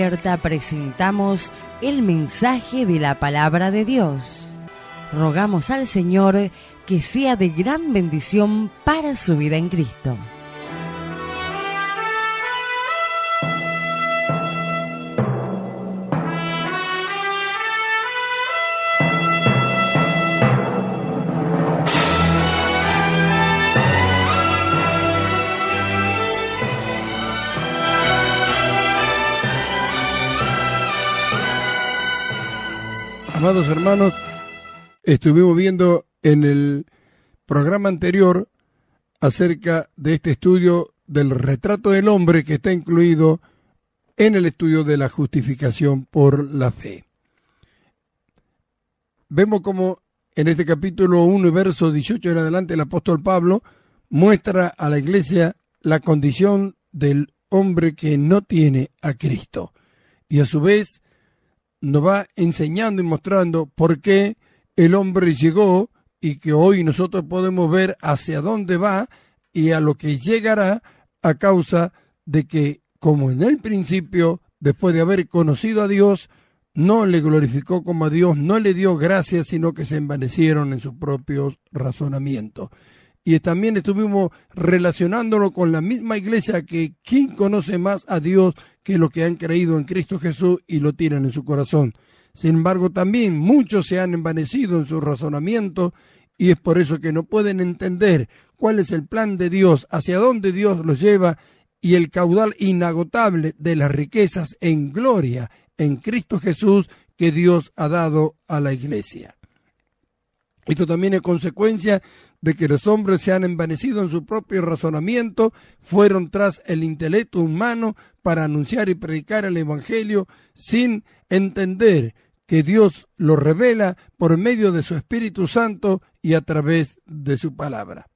Alerta presentamos el mensaje de la palabra de Dios. Rogamos al Señor que sea de gran bendición para su vida en Cristo. Amados hermanos, estuvimos viendo en el programa anterior acerca de este estudio del retrato del hombre que está incluido en el estudio de la justificación por la fe. Vemos como en este capítulo 1 y verso 18 en adelante el apóstol Pablo muestra a la iglesia la condición del hombre que no tiene a Cristo y a su vez nos va enseñando y mostrando por qué el hombre llegó y que hoy nosotros podemos ver hacia dónde va y a lo que llegará a causa de que, como en el principio, después de haber conocido a Dios, no le glorificó como a Dios, no le dio gracias, sino que se envanecieron en sus propios razonamientos. Y también estuvimos relacionándolo con la misma iglesia que ¿quién conoce más a Dios que los que han creído en Cristo Jesús y lo tienen en su corazón? Sin embargo, también muchos se han envanecido en su razonamiento y es por eso que no pueden entender cuál es el plan de Dios, hacia dónde Dios los lleva y el caudal inagotable de las riquezas en gloria en Cristo Jesús que Dios ha dado a la iglesia. Esto también es consecuencia de que los hombres se han envanecido en su propio razonamiento, fueron tras el intelecto humano para anunciar y predicar el evangelio sin entender que Dios lo revela por medio de su Espíritu Santo y a través de su palabra.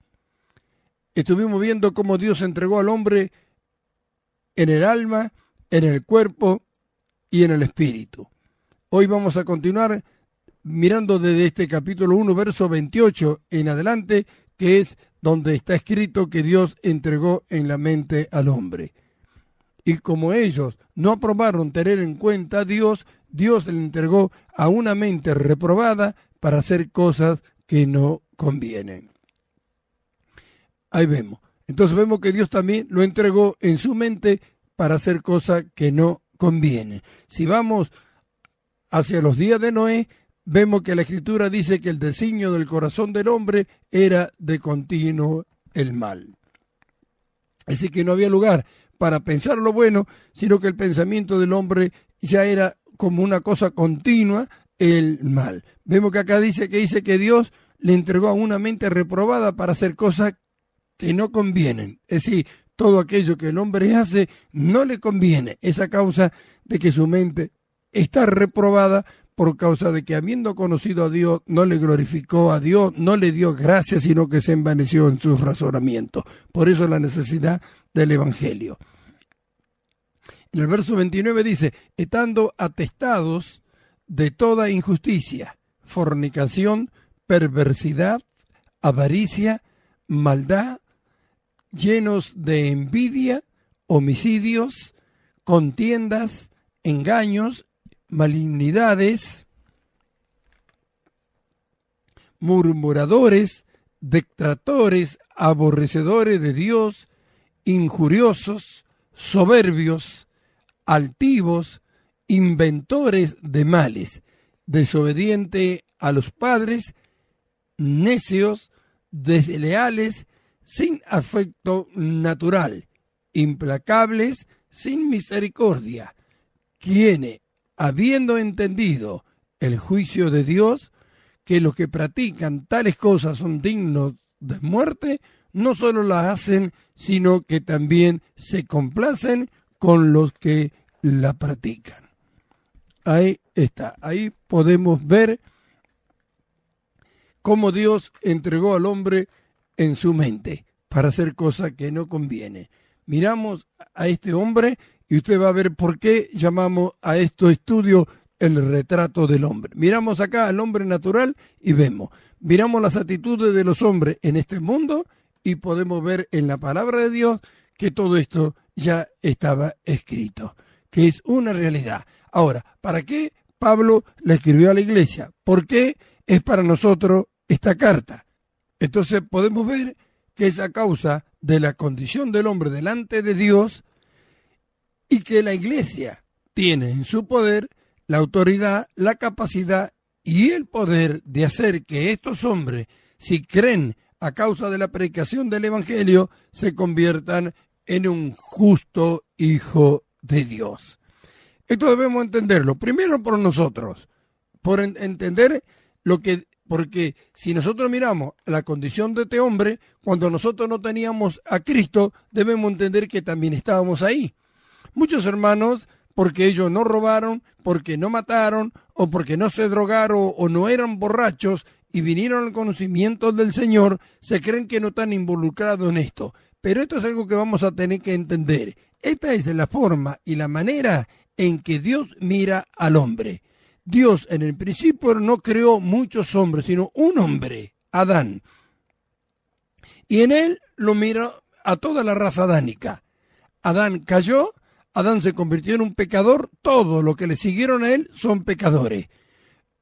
Estuvimos viendo cómo Dios entregó al hombre en el alma, en el cuerpo y en el espíritu. Hoy vamos a continuar mirando desde este capítulo 1, verso 28 en adelante, que es donde está escrito que Dios entregó en la mente al hombre. Y como ellos no aprobaron tener en cuenta a Dios, Dios le entregó a una mente reprobada para hacer cosas que no convienen. Ahí vemos. Entonces vemos que Dios también lo entregó en su mente para hacer cosas que no convienen. Si vamos hacia los días de Noé, vemos que la Escritura dice que el designio del corazón del hombre era de continuo el mal. Así que no había lugar para pensar lo bueno, sino que el pensamiento del hombre ya era como una cosa continua, el mal. Vemos que acá dice que Dios le entregó a una mente reprobada para hacer cosas que no convienen. Es decir, todo aquello que el hombre hace no le conviene. Es a causa de que su mente está reprobada por causa de que habiendo conocido a Dios, no le glorificó a Dios, no le dio gracias, sino que se envaneció en sus razonamientos. Por eso la necesidad del Evangelio. En el verso 29 dice, estando atestados de toda injusticia, fornicación, perversidad, avaricia, maldad, llenos de envidia, homicidios, contiendas, engaños, malignidades, murmuradores, detractores, aborrecedores de Dios, injuriosos, soberbios, altivos, inventores de males, desobedientes a los padres, necios, desleales, sin afecto natural, implacables, sin misericordia, quienes, habiendo entendido el juicio de Dios, que los que practican tales cosas son dignos de muerte, no solo las hacen, sino que también se complacen con los que la practican. Ahí está, ahí podemos ver cómo Dios entregó al hombre en su mente para hacer cosas que no conviene. Miramos a este hombre y usted va a ver por qué llamamos a estos estudios el retrato del hombre. Miramos acá al hombre natural y miramos las actitudes de los hombres en este mundo y podemos ver en la palabra de Dios que todo esto ya estaba escrito. que es una realidad. Ahora, ¿para qué Pablo le escribió a la iglesia? ¿Por qué es para nosotros esta carta? Entonces podemos ver que es a causa de la condición del hombre delante de Dios y que la iglesia tiene en su poder la autoridad, la capacidad y el poder de hacer que estos hombres, si creen a causa de la predicación del evangelio, se conviertan en un justo hijo de Dios. Esto debemos entenderlo, primero por nosotros, por entender porque si nosotros miramos la condición de este hombre, cuando nosotros no teníamos a Cristo, debemos entender que también estábamos ahí. Muchos hermanos, porque ellos no robaron, porque no mataron, o porque no se drogaron, o no eran borrachos, y vinieron al conocimiento del Señor, se creen que no están involucrados en esto. Pero esto es algo que vamos a tener que entender. Esta es la forma y la manera en que Dios mira al hombre. Dios en el principio no creó muchos hombres, sino un hombre, Adán. Y en él lo miró a toda la raza adánica. Adán cayó, Adán se convirtió en un pecador, todos los que le siguieron a él son pecadores.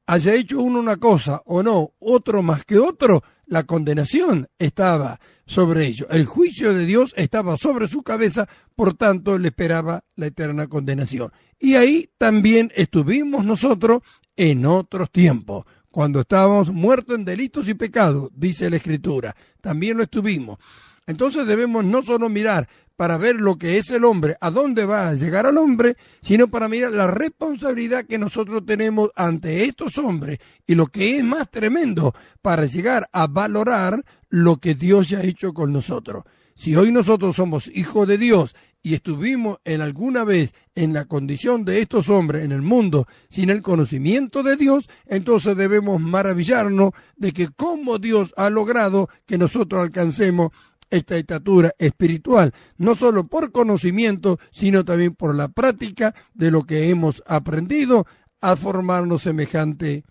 Haya hecho uno una cosa o no, otro más que otro, la condenación estaba sobre ellos. El juicio de Dios estaba sobre su cabeza, por tanto le esperaba la eterna condenación. Y ahí también estuvimos nosotros en otros tiempos, cuando estábamos muertos en delitos y pecados, dice la Escritura. También lo estuvimos. Entonces debemos no solo mirar para ver lo que es el hombre, a dónde va a llegar al hombre, sino para mirar la responsabilidad que nosotros tenemos ante estos hombres y lo que es más tremendo, para llegar a valorar lo que Dios ya ha hecho con nosotros. Si hoy nosotros somos hijos de Dios y estuvimos en alguna vez en la condición de estos hombres en el mundo sin el conocimiento de Dios, entonces debemos maravillarnos de que cómo Dios ha logrado que nosotros alcancemos esta estatura espiritual, no solo por conocimiento, sino también por la práctica de lo que hemos aprendido a formarnos semejante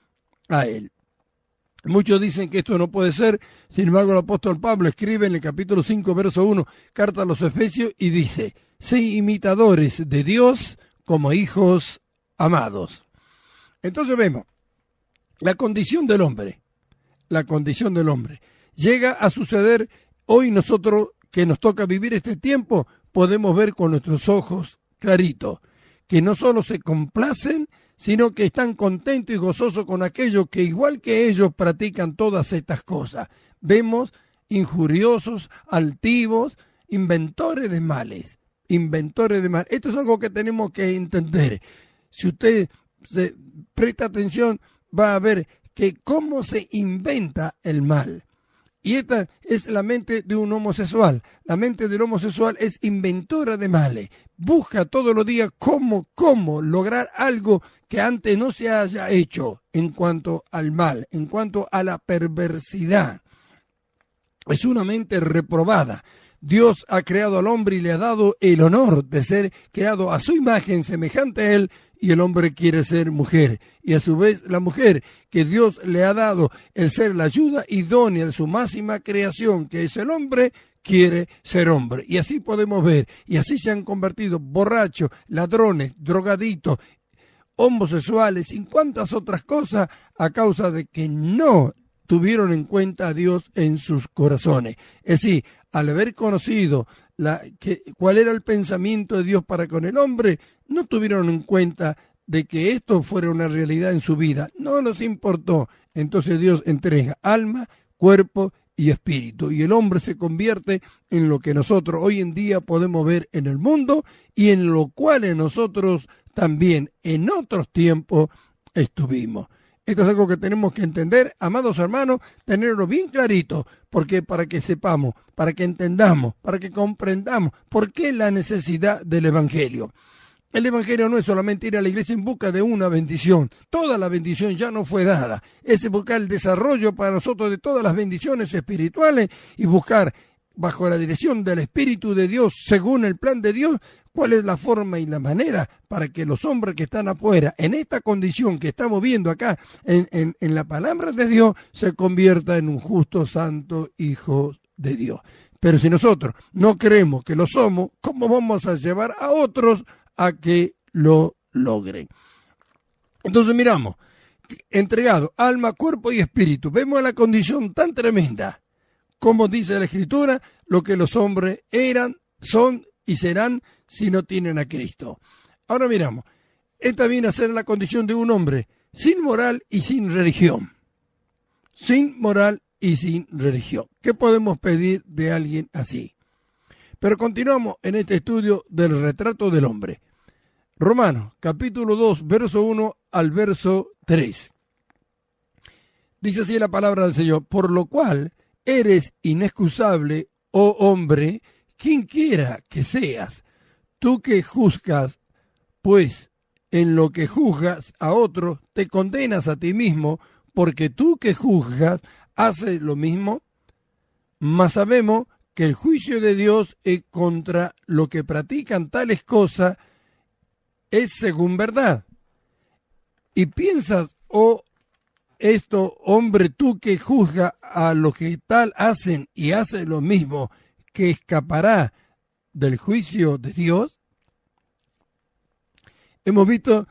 a Él. Muchos dicen que esto no puede ser, sin embargo el apóstol Pablo escribe en el capítulo 5, verso 1, carta a los Efesios, y dice: sé imitadores de Dios como hijos amados. Entonces vemos la condición del hombre, llega a suceder. Hoy nosotros que nos toca vivir este tiempo podemos ver con nuestros ojos claritos que no solo se complacen, sino que están contentos y gozosos con aquellos que igual que ellos practican todas estas cosas. Vemos injuriosos, altivos, inventores de males. Esto es algo que tenemos que entender. Si usted se presta atención, va a ver que cómo se inventa el mal. Y esta es la mente de un homosexual. La mente del homosexual es inventora de males. Busca todos los días cómo lograr algo que antes no se haya hecho en cuanto al mal, en cuanto a la perversidad. Es una mente reprobada. Dios ha creado al hombre y le ha dado el honor de ser creado a su imagen semejante a él, y el hombre quiere ser mujer. Y a su vez la mujer, que Dios le ha dado el ser la ayuda idónea de su máxima creación, que es el hombre, quiere ser hombre. Y así podemos ver, y así se han convertido borrachos, ladrones, drogaditos, homosexuales y cuantas otras cosas a causa de que no tuvieron en cuenta a Dios en sus corazones. Es decir, al haber conocido cuál era el pensamiento de Dios para con el hombre, no tuvieron en cuenta de que esto fuera una realidad en su vida. No nos importó. Entonces Dios entrega alma, cuerpo y espíritu. Y el hombre se convierte en lo que nosotros hoy en día podemos ver en el mundo y en lo cual nosotros también en otros tiempos estuvimos. Esto es algo que tenemos que entender, amados hermanos, tenerlo bien clarito, porque para que sepamos, para que entendamos, para que comprendamos por qué la necesidad del Evangelio. El Evangelio no es solamente ir a la iglesia en busca de una bendición. Toda la bendición ya no fue dada. Es buscar el desarrollo para nosotros de todas las bendiciones espirituales y buscar, bajo la dirección del Espíritu de Dios, según el plan de Dios, cuál es la forma y la manera para que los hombres que están afuera, en esta condición que estamos viendo acá, en la palabra de Dios, se convierta en un justo, santo hijo de Dios. Pero si nosotros no creemos que lo somos, ¿cómo vamos a llevar a otros a que lo logren. Entonces miramos, entregado alma, cuerpo y espíritu. Vemos la condición tan tremenda, como dice la Escritura, lo que los hombres eran, son y serán si no tienen a Cristo. Ahora miramos, esta viene a ser la condición de un hombre sin moral y sin religión. Sin moral y sin religión. ¿Qué podemos pedir de alguien así? Pero continuamos en este estudio del retrato del hombre. Romanos, capítulo 2, verso 1 al verso 3. Dice así la palabra del Señor: por lo cual eres inexcusable, oh hombre, quien quiera que seas, tú que juzgas, pues en lo que juzgas a otros, te condenas a ti mismo, porque tú que juzgas, haces lo mismo. Mas sabemos que el juicio de Dios es contra lo que practican tales cosas, es según verdad. Y piensas, oh esto, hombre, tú que juzgas a los que tal hacen y haces lo mismo, que escapará del juicio de Dios. Hemos visto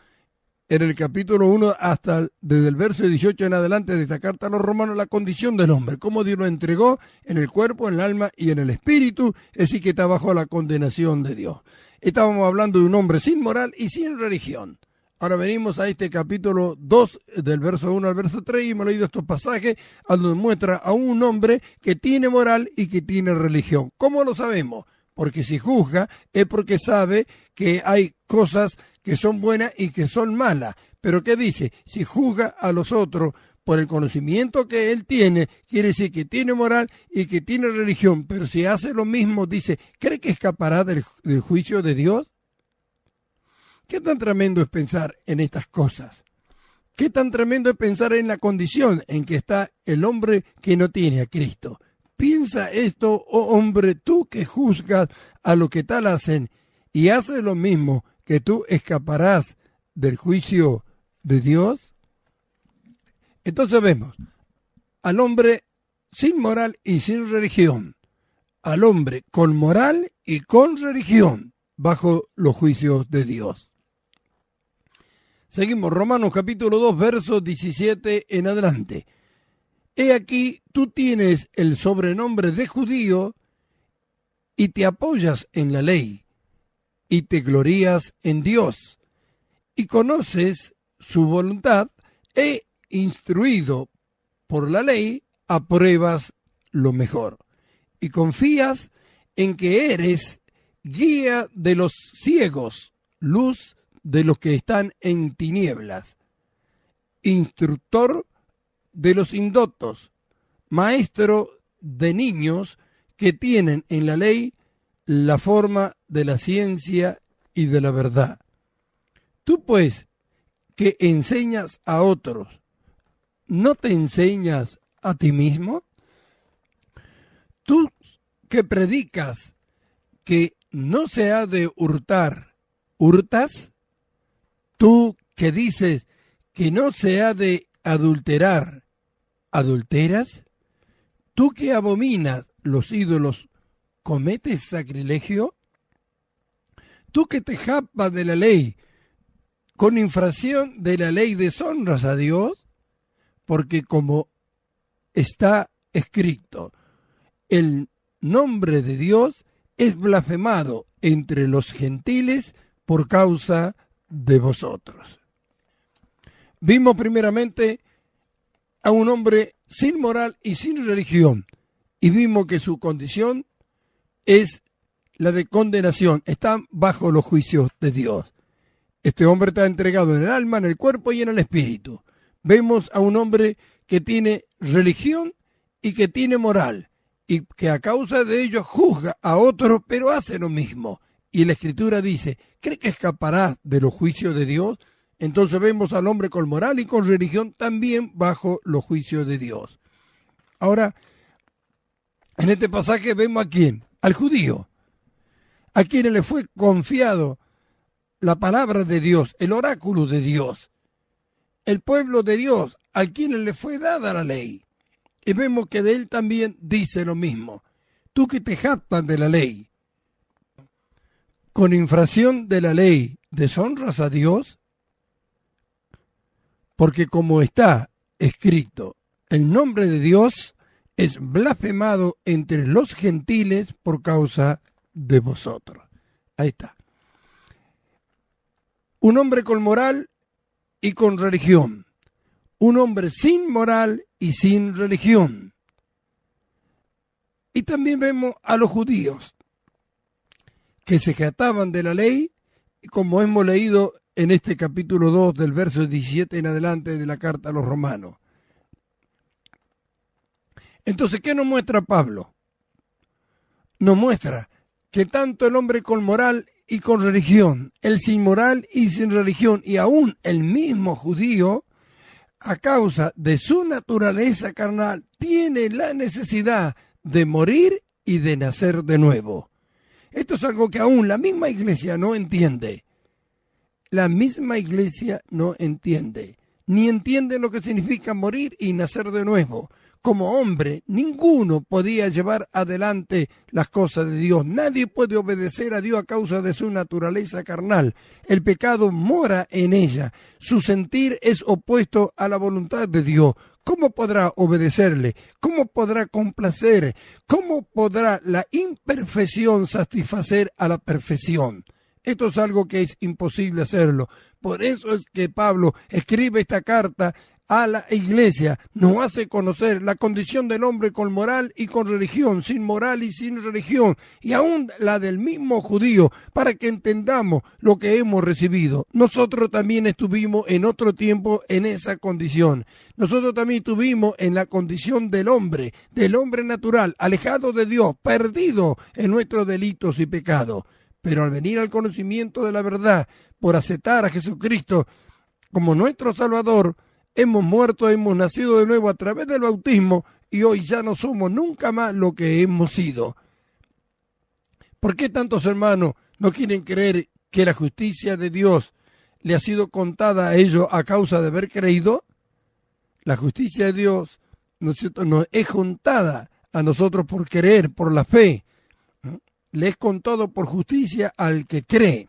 en el capítulo 1 hasta desde el verso 18 en adelante de esta carta a los romanos la condición del hombre, cómo Dios lo entregó en el cuerpo, en el alma y en el espíritu, es decir, que está bajo la condenación de Dios. Estábamos hablando de un hombre sin moral y sin religión. Ahora venimos a este capítulo 2, del verso 1 al verso 3, y hemos leído estos pasajes donde muestra a un hombre que tiene moral y que tiene religión. ¿Cómo lo sabemos? Porque si juzga es porque sabe que hay cosas que son buenas y que son malas. Pero ¿qué dice? Si juzga a los otros por el conocimiento que él tiene, quiere decir que tiene moral y que tiene religión. Pero si hace lo mismo, dice, ¿cree que escapará del juicio de Dios? ¿Qué tan tremendo es pensar en estas cosas? ¿Qué tan tremendo es pensar en la condición en que está el hombre que no tiene a Cristo? Piensa esto, oh hombre, tú que juzgas a lo que tal hacen y haces lo mismo, que tú escaparás del juicio de Dios. Entonces vemos al hombre sin moral y sin religión, al hombre con moral y con religión bajo los juicios de Dios. Seguimos, Romanos capítulo 2, versos 17 en adelante. He aquí, tú tienes el sobrenombre de judío y te apoyas en la ley y te glorías en Dios y conoces su voluntad e instruido por la ley apruebas lo mejor y confías en que eres guía de los ciegos, luz de los que están en tinieblas, instructor de los indoctos, maestro de niños que tienen en la ley la forma de la ciencia y de la verdad. Tú pues, que enseñas a otros, ¿no te enseñas a ti mismo? Tú que predicas que no se ha de hurtar, ¿hurtas? Tú que dices que no se ha de adulterar, ¿adulteras? Tú que abominas los ídolos, ¿cometes sacrilegio? Tú que te jactas de la ley, con infracción de la ley deshonras a Dios, porque como está escrito, el nombre de Dios es blasfemado entre los gentiles por causa de vosotros. Vimos primeramente a un hombre sin moral y sin religión, y vimos que su condición es la de condenación, está bajo los juicios de Dios. Este hombre está entregado en el alma, en el cuerpo y en el espíritu. Vemos a un hombre que tiene religión y que tiene moral, y que a causa de ello juzga a otros, pero hace lo mismo. Y la Escritura dice, ¿cree que escapará de los juicios de Dios? Entonces vemos al hombre con moral y con religión también bajo los juicios de Dios. Ahora, en este pasaje vemos a quién, al judío, a quien le fue confiado la palabra de Dios, el oráculo de Dios, el pueblo de Dios, al quien le fue dada la ley. Y vemos que de él también dice lo mismo. Tú que te jactas de la ley, con infracción de la ley deshonras a Dios? Porque como está escrito, el nombre de Dios es blasfemado entre los gentiles por causa de vosotros. Ahí está. Un hombre con moral y con religión. Un hombre sin moral y sin religión. Y también vemos a los judíos que se jactaban de la ley, como hemos leído en este capítulo 2 del verso 17 en adelante de la carta a los romanos. Entonces, ¿qué nos muestra Pablo? Nos muestra que tanto el hombre con moral y con religión, el sin moral y sin religión, y aún el mismo judío, a causa de su naturaleza carnal, tiene la necesidad de morir y de nacer de nuevo. Esto es algo que aún la misma iglesia no entiende. La misma iglesia no entiende, ni entiende lo que significa morir y nacer de nuevo. Como hombre, ninguno podía llevar adelante las cosas de Dios. Nadie puede obedecer a Dios a causa de su naturaleza carnal. El pecado mora en ella. Su sentir es opuesto a la voluntad de Dios. ¿Cómo podrá obedecerle? ¿Cómo podrá complacer? ¿Cómo podrá la imperfección satisfacer a la perfección? Esto es algo que es imposible hacerlo. Por eso es que Pablo escribe esta carta a la iglesia, nos hace conocer la condición del hombre con moral y con religión, sin moral y sin religión, y aún la del mismo judío, para que entendamos lo que hemos recibido. Nosotros también estuvimos en otro tiempo en esa condición. Nosotros también estuvimos en la condición del hombre natural, alejado de Dios, perdido en nuestros delitos y pecados. Pero al venir al conocimiento de la verdad, por aceptar a Jesucristo como nuestro Salvador, hemos muerto, hemos nacido de nuevo a través del bautismo y hoy ya no somos nunca más lo que hemos sido. ¿Por qué tantos hermanos no quieren creer que la justicia de Dios le ha sido contada a ellos a causa de haber creído? La justicia de Dios, ¿no es cierto?, nos es contada a nosotros por creer, por la fe. Le es contado por justicia al que cree.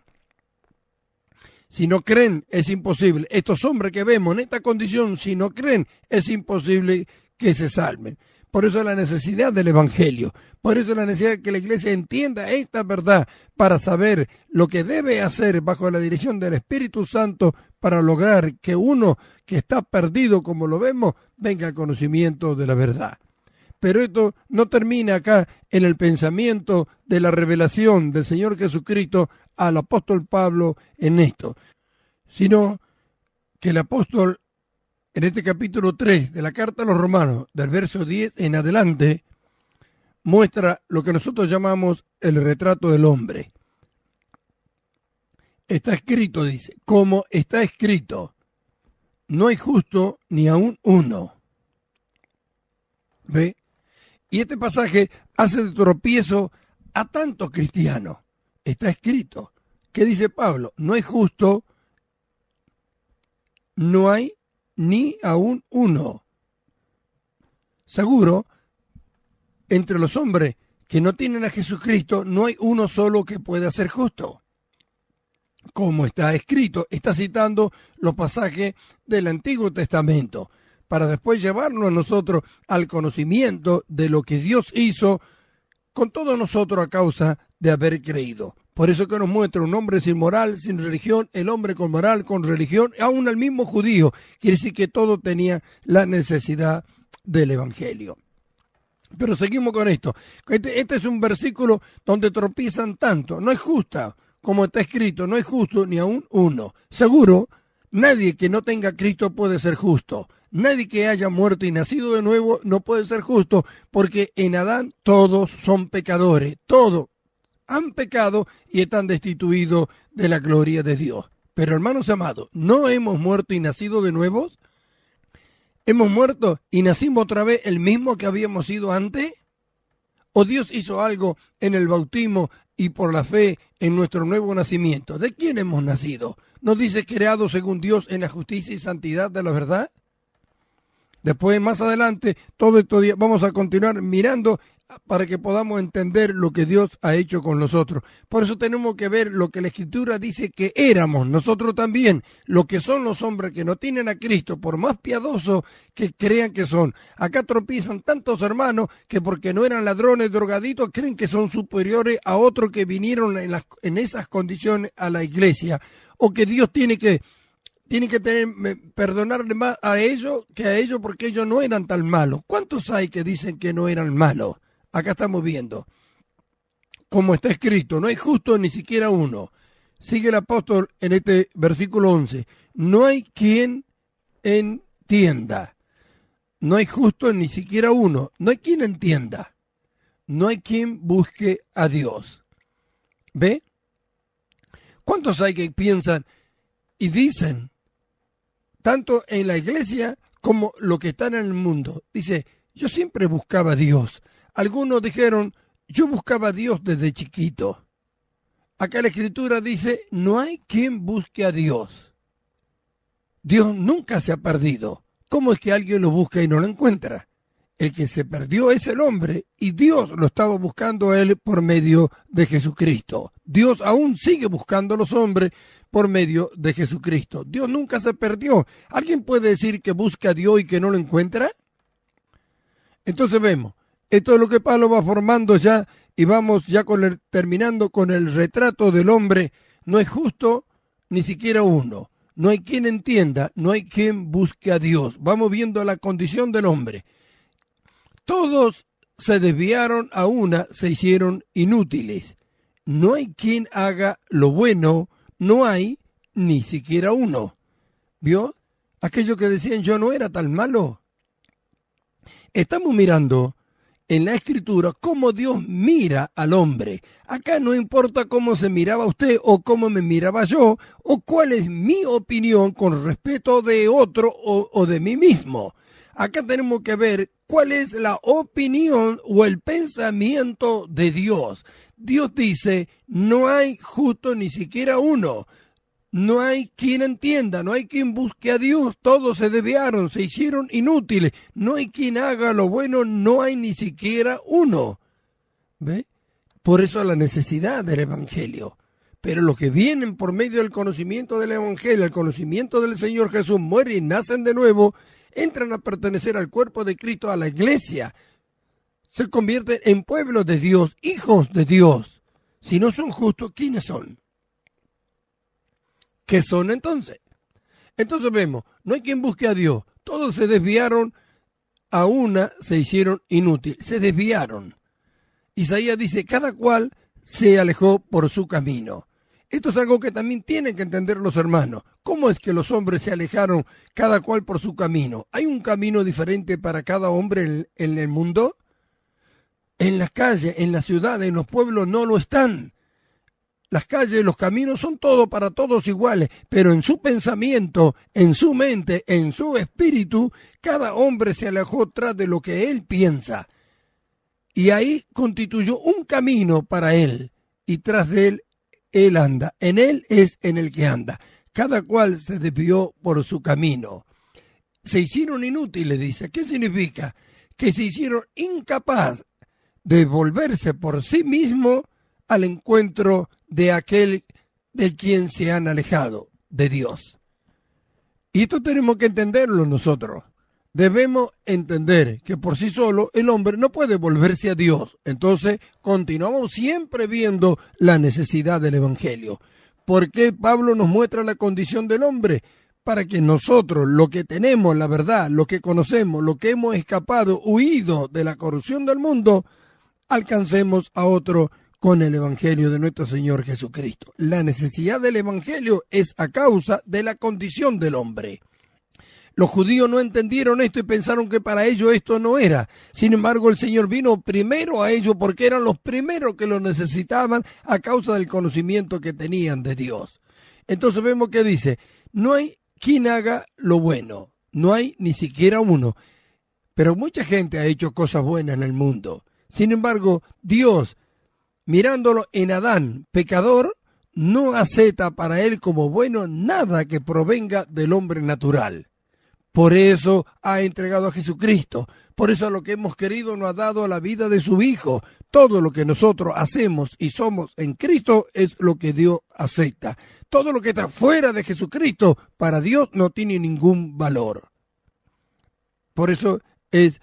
Si no creen, es imposible. Estos hombres que vemos en esta condición, si no creen, es imposible que se salven. Por eso la necesidad del Evangelio. Por eso la necesidad de que la iglesia entienda esta verdad para saber lo que debe hacer bajo la dirección del Espíritu Santo para lograr que uno que está perdido, como lo vemos, venga al conocimiento de la verdad. Pero esto no termina acá en el pensamiento de la revelación del Señor Jesucristo al apóstol Pablo en esto, sino que el apóstol en este capítulo 3 de la carta a los romanos, del verso 10 en adelante, muestra lo que nosotros llamamos el retrato del hombre. Está escrito, dice, como está escrito, no hay justo ni aun uno. ¿Ve? Y este pasaje hace de tropiezo a tantos cristianos. Está escrito. ¿Qué dice Pablo? No hay justo, no hay ni aún uno. Seguro, entre los hombres que no tienen a Jesucristo, no hay uno solo que pueda ser justo. Como está escrito, está citando los pasajes del Antiguo Testamento, para después llevarnos a nosotros al conocimiento de lo que Dios hizo con todos nosotros a causa de haber creído. Por eso que nos muestra un hombre sin moral, sin religión, el hombre con moral, con religión, aún el mismo judío. Quiere decir que todo tenía la necesidad del Evangelio. Pero seguimos con esto. Este es un versículo donde tropiezan tanto. No es justa, como está escrito, no es justo ni aún uno. Seguro, nadie que no tenga a Cristo puede ser justo. Nadie que haya muerto y nacido de nuevo no puede ser justo, porque en Adán todos son pecadores, todos han pecado y están destituidos de la gloria de Dios. Pero hermanos amados, ¿no hemos muerto y nacido de nuevo? ¿Hemos muerto y nacimos otra vez el mismo que habíamos sido antes? ¿O Dios hizo algo en el bautismo y por la fe en nuestro nuevo nacimiento? ¿De quién hemos nacido? ¿Nos dice creados según Dios en la justicia y santidad de la verdad? Después, más adelante, todo estos días vamos a continuar mirando para que podamos entender lo que Dios ha hecho con nosotros. Por eso tenemos que ver lo que la Escritura dice que éramos nosotros también, lo que son los hombres que no tienen a Cristo, por más piadosos que crean que son. Acá tropiezan tantos hermanos que porque no eran ladrones, drogaditos, creen que son superiores a otros que vinieron en esas condiciones a la iglesia, o que Dios tiene que perdonarle más a ellos que a ellos porque ellos no eran tan malos. ¿Cuántos hay que dicen que no eran malos? Acá estamos viendo, como está escrito, no hay justo ni siquiera uno. Sigue el apóstol en este versículo 11. No hay quien entienda. No hay justo ni siquiera uno. No hay quien entienda. No hay quien busque a Dios. ¿Ve? ¿Cuántos hay que piensan y dicen, tanto en la iglesia como lo que están en el mundo? Dice, yo siempre buscaba a Dios. Algunos dijeron, yo buscaba a Dios desde chiquito. Acá la Escritura dice, no hay quien busque a Dios. Dios nunca se ha perdido. ¿Cómo es que alguien lo busca y no lo encuentra? El que se perdió es el hombre y Dios lo estaba buscando a él por medio de Jesucristo. Dios aún sigue buscando a los hombres por medio de Jesucristo. Dios nunca se perdió. ¿Alguien puede decir que busca a Dios y que no lo encuentra? Entonces vemos, esto es lo que Pablo va formando ya y vamos ya terminando con el retrato del hombre. No es justo ni siquiera uno. No hay quien entienda, no hay quien busque a Dios. Vamos viendo la condición del hombre. Todos se desviaron a una, se hicieron inútiles. No hay quien haga lo bueno, no hay ni siquiera uno. ¿Vio? Aquellos que decían yo no era tan malo. Estamos mirando en la Escritura cómo Dios mira al hombre. Acá no importa cómo se miraba usted o cómo me miraba yo o cuál es mi opinión con respecto de otro o de mí mismo. Acá tenemos que ver cuál es la opinión o el pensamiento de Dios. Dios dice, no hay justo ni siquiera uno. No hay quien entienda, no hay quien busque a Dios, todos se desviaron, se hicieron inútiles, no hay quien haga lo bueno, no hay ni siquiera uno. ¿Ve? Por eso la necesidad del Evangelio. Pero los que vienen por medio del conocimiento del Evangelio, el conocimiento del Señor Jesús, mueren y nacen de nuevo, entran a pertenecer al cuerpo de Cristo, a la iglesia, se convierten en pueblos de Dios, hijos de Dios. Si no son justos, ¿quiénes son? ¿Qué son entonces? Entonces vemos, no hay quien busque a Dios. Todos se desviaron, a una se hicieron inútiles, se desviaron. Isaías dice, cada cual se alejó por su camino. Esto es algo que también tienen que entender los hermanos. ¿Cómo es que los hombres se alejaron cada cual por su camino? ¿Hay un camino diferente para cada hombre en el mundo? En las calles, en las ciudades, en los pueblos no lo están. Las calles, los caminos son todos para todos iguales, pero en su pensamiento, en su mente, en su espíritu, cada hombre se alejó tras de lo que él piensa. Y ahí constituyó un camino para él, y tras de él anda. En él es en el que anda. Cada cual se desvió por su camino. Se hicieron inútiles, dice. ¿Qué significa? Que se hicieron incapaz de volverse por sí mismo al encuentro de aquel de quien se han alejado, de Dios. Y esto tenemos que entenderlo nosotros. Debemos entender que por sí solo el hombre no puede volverse a Dios. Entonces continuamos siempre viendo la necesidad del Evangelio. ¿Por qué Pablo nos muestra la condición del hombre? Para que nosotros, lo que tenemos, la verdad, lo que conocemos, lo que hemos escapado, huido de la corrupción del mundo, alcancemos a otro con el Evangelio de nuestro Señor Jesucristo. La necesidad del Evangelio es a causa de la condición del hombre. Los judíos no entendieron esto y pensaron que para ellos esto no era. Sin embargo, el Señor vino primero a ellos porque eran los primeros que lo necesitaban a causa del conocimiento que tenían de Dios. Entonces vemos que dice, no hay quien haga lo bueno, no hay ni siquiera uno. Pero mucha gente ha hecho cosas buenas en el mundo. Sin embargo, Dios, mirándolo en Adán, pecador, no acepta para él como bueno nada que provenga del hombre natural. Por eso ha entregado a Jesucristo. Por eso a lo que hemos querido nos ha dado la vida de su Hijo. Todo lo que nosotros hacemos y somos en Cristo es lo que Dios acepta. Todo lo que está fuera de Jesucristo para Dios no tiene ningún valor. Por eso es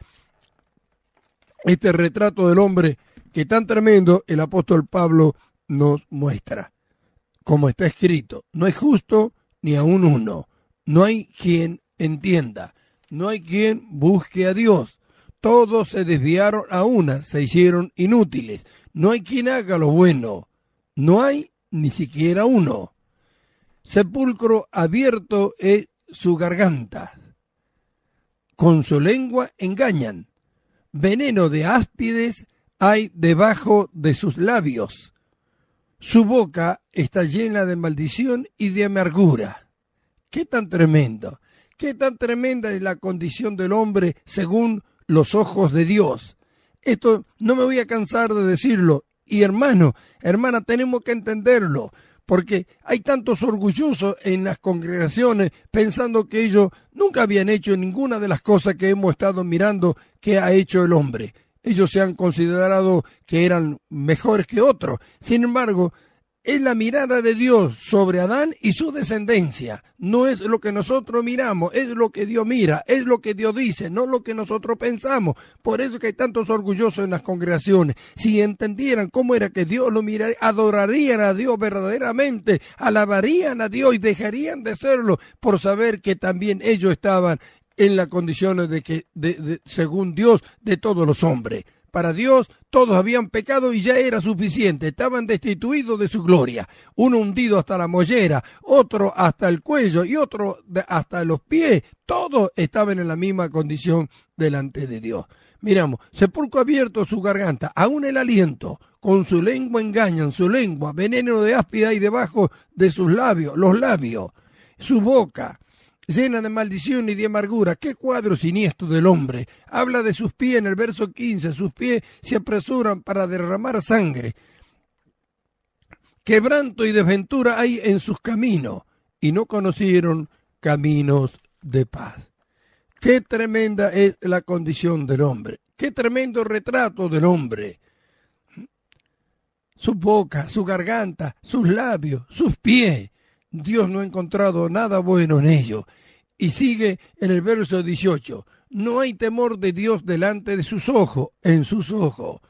este retrato del hombre que tan tremendo el apóstol Pablo nos muestra. Como está escrito, no es justo ni aun uno. No hay quien entienda, no hay quien busque a Dios. Todos se desviaron a una, se hicieron inútiles. No hay quien haga lo bueno, no hay ni siquiera uno. Sepulcro abierto es su garganta, con su lengua engañan. Veneno de áspides hay debajo de sus labios. Su boca está llena de maldición y de amargura. ¡Qué tan tremendo! ¡Qué tan tremenda es la condición del hombre según los ojos de Dios! Esto no me voy a cansar de decirlo. Y hermano, hermana, tenemos que entenderlo. Porque hay tantos orgullosos en las congregaciones pensando que ellos nunca habían hecho ninguna de las cosas que hemos estado mirando que ha hecho el hombre. Ellos se han considerado que eran mejores que otros. Sin embargo, es la mirada de Dios sobre Adán y su descendencia. No es lo que nosotros miramos, es lo que Dios mira, es lo que Dios dice, no lo que nosotros pensamos. Por eso que hay tantos orgullosos en las congregaciones. Si entendieran cómo era que Dios lo miraría, adorarían a Dios verdaderamente, alabarían a Dios y dejarían de serlo por saber que también ellos estaban en las condiciones de que, según Dios, de todos los hombres. Para Dios todos habían pecado y ya era suficiente, estaban destituidos de su gloria, uno hundido hasta la mollera, otro hasta el cuello y otro hasta los pies, todos estaban en la misma condición delante de Dios. Miramos, sepulcro abierto su garganta, aún el aliento, con su lengua engañan, su lengua, veneno de áspida y debajo de sus labios, los labios, su boca llena de maldición y de amargura. Qué cuadro siniestro del hombre. Habla de sus pies en el verso 15. Sus pies se apresuran para derramar sangre. Quebranto y desventura hay en sus caminos, y no conocieron caminos de paz. Qué tremenda es la condición del hombre. Qué tremendo retrato del hombre. Su boca, su garganta, sus labios, sus pies. Dios no ha encontrado nada bueno en ello. Y sigue en el verso 18. No hay temor de Dios delante de sus ojos, en sus ojos.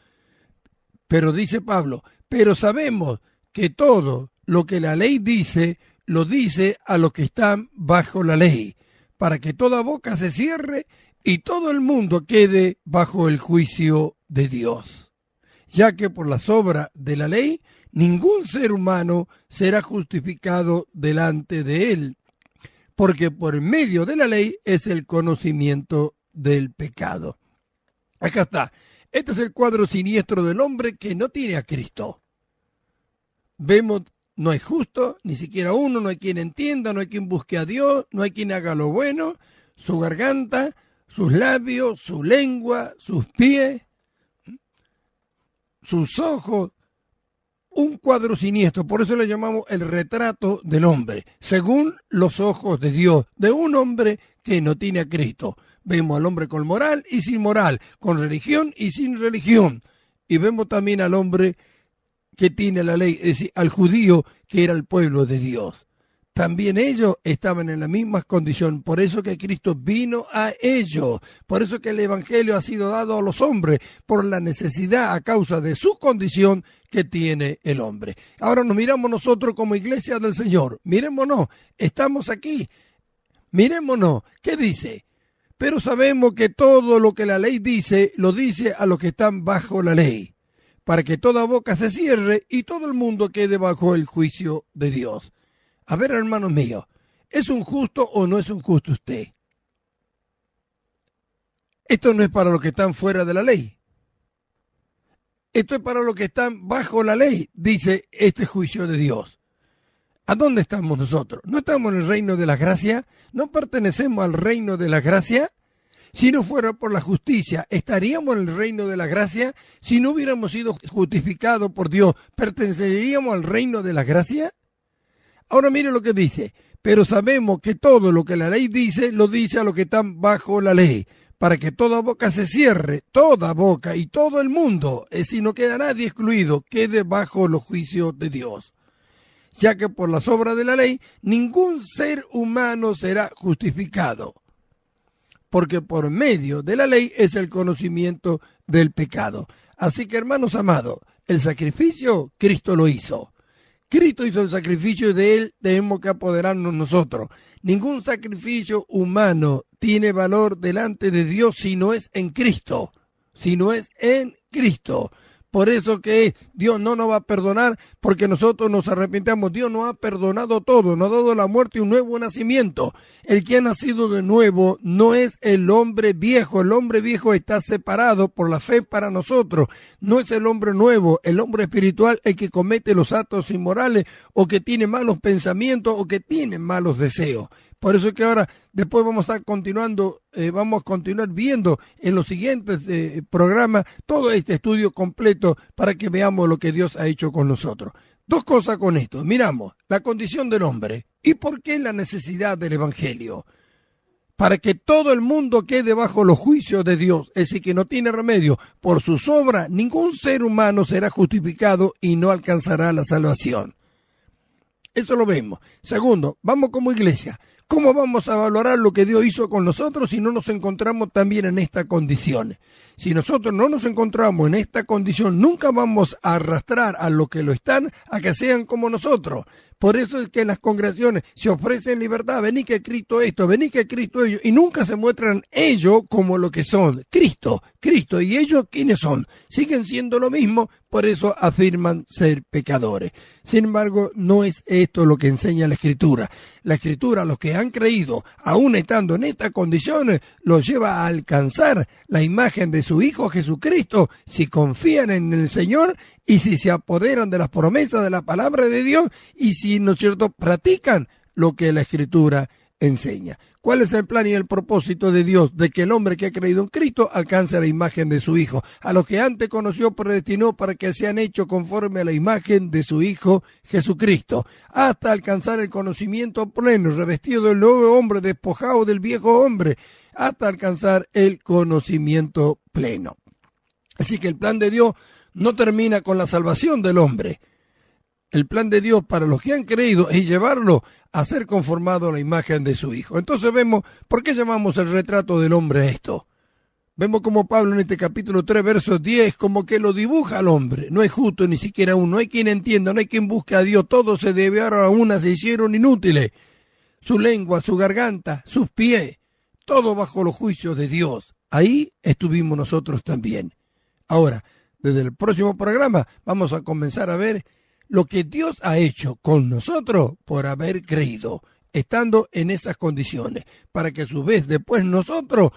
Pero dice Pablo, pero sabemos que todo lo que la ley dice, lo dice a los que están bajo la ley, para que toda boca se cierre y todo el mundo quede bajo el juicio de Dios. Ya que por las obras de la ley, ningún ser humano será justificado delante de él, porque por medio de la ley es el conocimiento del pecado. Acá está. Este es el cuadro siniestro del hombre que no tiene a Cristo. Vemos, no hay justo, ni siquiera uno, no hay quien entienda, no hay quien busque a Dios, no hay quien haga lo bueno. Su garganta, sus labios, su lengua, sus pies, sus ojos. Un cuadro siniestro, por eso le llamamos el retrato del hombre, según los ojos de Dios, de un hombre que no tiene a Cristo. Vemos al hombre con moral y sin moral, con religión y sin religión. Y vemos también al hombre que tiene la ley, es decir, al judío que era el pueblo de Dios. También ellos estaban en la misma condición, por eso que Cristo vino a ellos, por eso que el evangelio ha sido dado a los hombres, por la necesidad a causa de su condición que tiene el hombre. Ahora nos miramos nosotros como iglesia del Señor, mirémonos, estamos aquí, mirémonos, ¿qué dice? Pero sabemos que todo lo que la ley dice, lo dice a los que están bajo la ley, para que toda boca se cierre y todo el mundo quede bajo el juicio de Dios. A ver, hermanos míos, ¿es un justo o no es un justo usted? Esto no es para los que están fuera de la ley. Esto es para los que están bajo la ley, dice este juicio de Dios. ¿A dónde estamos nosotros? ¿No estamos en el reino de la gracia? ¿No pertenecemos al reino de la gracia? Si no fuera por la justicia, ¿estaríamos en el reino de la gracia? Si no hubiéramos sido justificados por Dios, ¿perteneceríamos al reino de la gracia? Ahora mire lo que dice, Pero sabemos que todo lo que la ley dice, lo dice a los que están bajo la ley, para que toda boca se cierre, toda boca y todo el mundo, si no queda nadie excluido, quede bajo los juicios de Dios. Ya que por las obras de la ley, ningún ser humano será justificado, porque por medio de la ley es el conocimiento del pecado. Así que, hermanos amados, el sacrificio Cristo lo hizo. Cristo hizo el sacrificio, de él tenemos que apoderarnos nosotros. Ningún sacrificio humano tiene valor delante de Dios si no es en Cristo, si no es en Cristo. Por eso que Dios no nos va a perdonar porque nosotros nos arrepentamos. Dios nos ha perdonado todo, nos ha dado la muerte y un nuevo nacimiento. El que ha nacido de nuevo no es el hombre viejo. El hombre viejo está separado por la fe para nosotros. No es el hombre nuevo, el hombre espiritual, el que comete los actos inmorales o que tiene malos pensamientos o que tiene malos deseos. Por eso es que ahora, después vamos a estar vamos a continuar viendo en los siguientes programas todo este estudio completo para que veamos lo que Dios ha hecho con nosotros. Dos cosas con esto. Miramos la condición del hombre y por qué la necesidad del Evangelio. Para que todo el mundo quede bajo los juicios de Dios, es decir, que no tiene remedio. Por sus obras, ningún ser humano será justificado y no alcanzará la salvación. Eso lo vemos. Segundo, vamos como iglesia. ¿Cómo vamos a valorar lo que Dios hizo con nosotros si no nos encontramos también en esta condición? Si nosotros no nos encontramos en esta condición, nunca vamos a arrastrar a los que lo están a que sean como nosotros. Por eso es que en las congregaciones se ofrecen libertad. Vení que Cristo esto, vení que Cristo ello. Y nunca se muestran ellos como lo que son. Cristo. ¿Y ellos quiénes son? Siguen siendo lo mismo, por eso afirman ser pecadores. Sin embargo, no es esto lo que enseña la Escritura. La Escritura, los que han creído, aún estando en estas condiciones, los lleva a alcanzar la imagen de su Hijo Jesucristo si confían en el Señor y si se apoderan de las promesas de la palabra de Dios y si, ¿no es cierto?, practican lo que la Escritura enseña. ¿Cuál es el plan y el propósito de Dios? De que el hombre que ha creído en Cristo alcance la imagen de su Hijo. A los que antes conoció, predestinó para que sean hechos conforme a la imagen de su Hijo Jesucristo, hasta alcanzar el conocimiento pleno, revestido del nuevo hombre, despojado del viejo hombre, hasta alcanzar el conocimiento pleno. Así que el plan de Dios no termina con la salvación del hombre. El plan de Dios para los que han creído es llevarlo a ser conformado a la imagen de su Hijo. Entonces vemos, ¿por qué llamamos el retrato del hombre a esto? Vemos como Pablo en este capítulo 3, verso 10, como que lo dibuja al hombre. No es justo ni siquiera uno, no hay quien entienda, no hay quien busque a Dios. Todos se desviaron a una, se hicieron inútiles. Su lengua, su garganta, sus pies, todo bajo los juicios de Dios. Ahí estuvimos nosotros también. Ahora, desde el próximo programa vamos a comenzar a ver lo que Dios ha hecho con nosotros por haber creído, estando en esas condiciones, para que a su vez después nosotros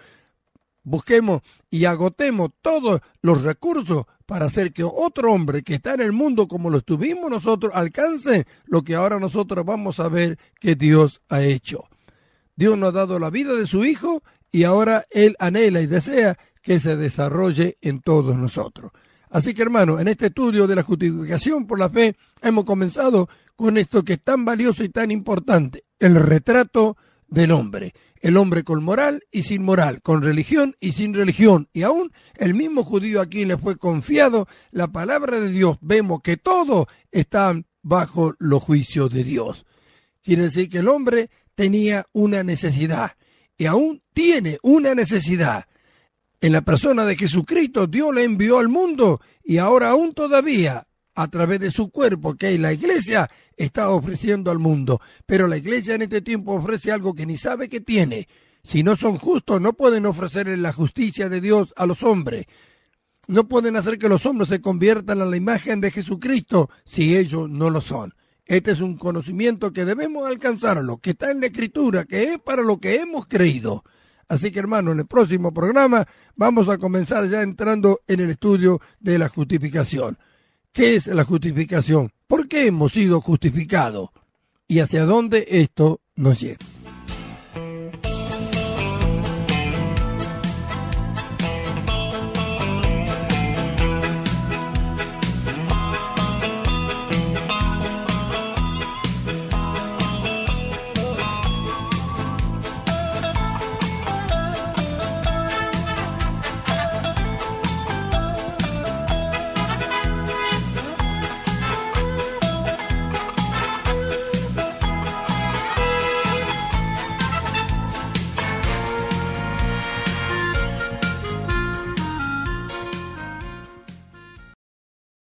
busquemos y agotemos todos los recursos para hacer que otro hombre que está en el mundo como lo estuvimos nosotros alcance lo que ahora nosotros vamos a ver que Dios ha hecho. Dios nos ha dado la vida de su Hijo y ahora Él anhela y desea que se desarrolle en todos nosotros. Así que, hermano, en este estudio de la justificación por la fe, hemos comenzado con esto que es tan valioso y tan importante, el retrato del hombre. El hombre con moral y sin moral, con religión y sin religión. Y aún el mismo judío a quien le fue confiado la palabra de Dios, vemos que todos están bajo los juicios de Dios. Quiere decir que el hombre tenía una necesidad y aún tiene una necesidad. En la persona de Jesucristo, Dios le envió al mundo y ahora aún todavía, a través de su cuerpo, que es la iglesia, está ofreciendo al mundo. Pero la iglesia en este tiempo ofrece algo que ni sabe que tiene. Si no son justos, no pueden ofrecerle la justicia de Dios a los hombres. No pueden hacer que los hombres se conviertan a la imagen de Jesucristo si ellos no lo son. Este es un conocimiento que debemos alcanzarlo, que está en la Escritura, que es para lo que hemos creído. Así que, hermano, en el próximo programa vamos a comenzar ya entrando en el estudio de la justificación. ¿Qué es la justificación? ¿Por qué hemos sido justificados? ¿Y hacia dónde esto nos lleva?